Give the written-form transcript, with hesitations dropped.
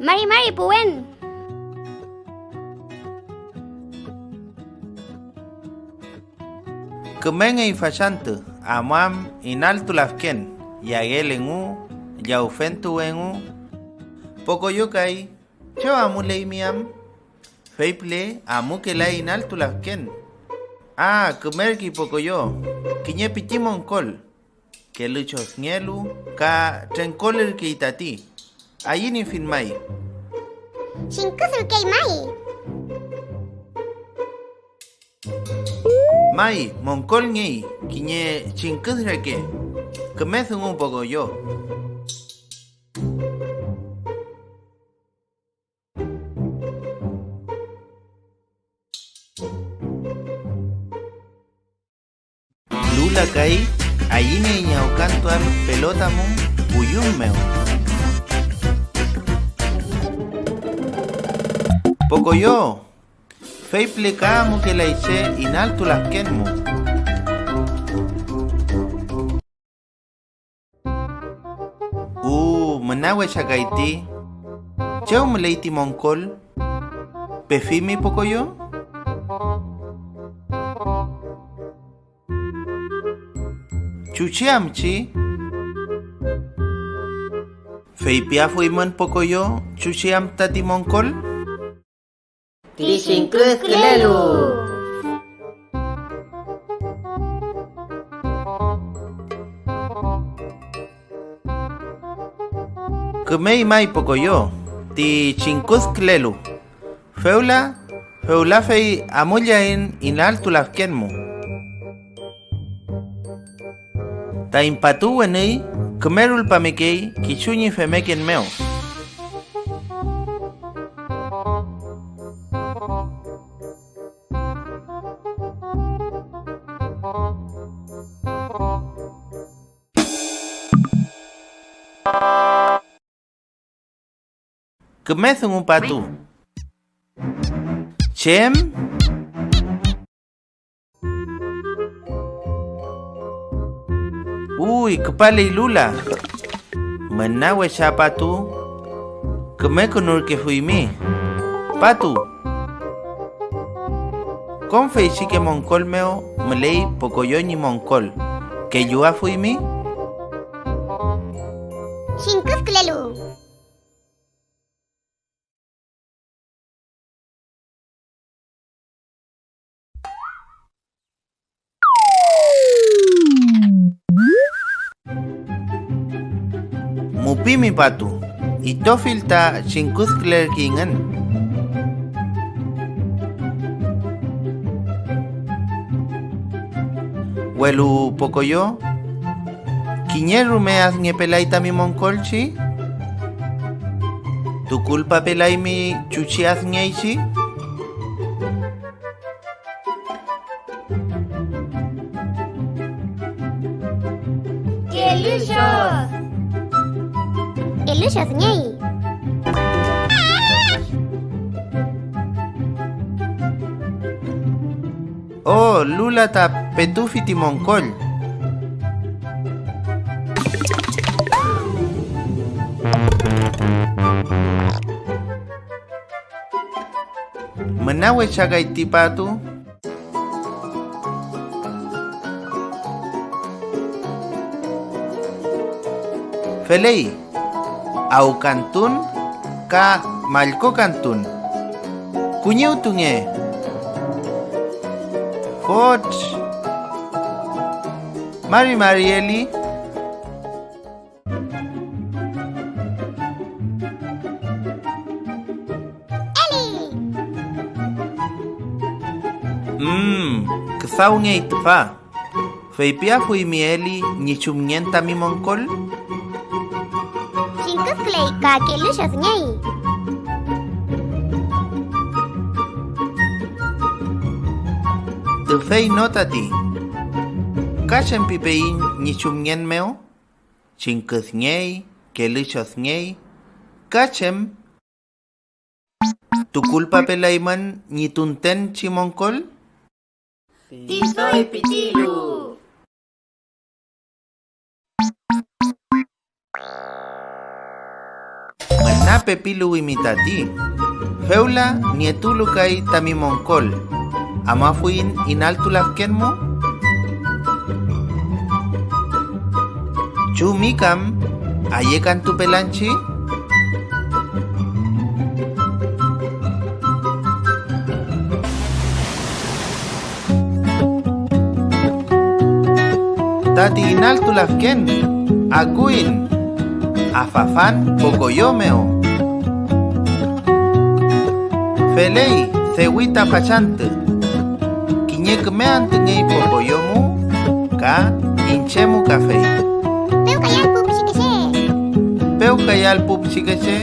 Mari puwen. Kemengay fashante, amam inaltu lafken, yagelengu, yaufentu wengu, poco yokai, yo amulei miam, feiple amukelai inaltu lafken. Kemerki poco yo, kiñe pitimon kol, que luchos nielu, ka trenkoler ki itati, ayini finmai. Shinkusul kei mai. Mai, moncol ñei, kiñe chinkudreke, kemezun un poco yo. Lula kai, ayine ñaucantuar pelota mun, puyummeo. Poco yo. Feiple kamu que la iche inaltu las kenmu. Manawe chakaiti. Chau mleiti moncol. Pefimi poco yo. Chuchiamchi. Feipia fuimon poco yo. Chuchiam tati moncol. Tishinkuskilelu. Kemei mai poco yo. Ti chinkusklelu. Feula fei amullain inaltu lafkenmu. Ta impatu wenei kemerul pamekei kichuni femeken meo. Kemezun un patu. Chem. Kepala lula. Menawe siya patu. Kemekunur ke fuimi. Patu. Konfei si ke moncol meo melei pocoyo ni moncol. Que yo fuimi. Shinkuskilelu. Mupimi patu. Itofil ta chinkuskler kingan. Welu pocoyo. Kiñeru me has nye pelaita mi moncolchi. Tu culpa pelai mi chuchias nyeichi. Delicious. Delicious ñey. Lula ta petufiti moncol. Menawe chagaiti patu. Felei. Au cantun ka malco cantun. Kunyau tunge. Fort. Marieli. Kesaunge itfa. Feipia fui mieli ni chumnienta mi moncol. Shinkusklei ka delicious ñey. Tu fei notati. Kachem pipein ni chumnien meo. Chinkus ñey, kelishos ñey. Kachem. Tu culpa pelaiman ni tunten chimoncol. Tisoy pitilu. Na pepilu imitati. Heula nietulu kai tamimoncol. Amafuin inaltulas kenmo? Chu mikam ayekan tu pelanchi? Tati inaltulas ken? Aguin. Afafan pocoyomeo. Felei, cewita pachante. Quiñec meant ngei pocoyomu, ka inchemu café. Peu kayal pup sikese. Peu kayal pup chikeche.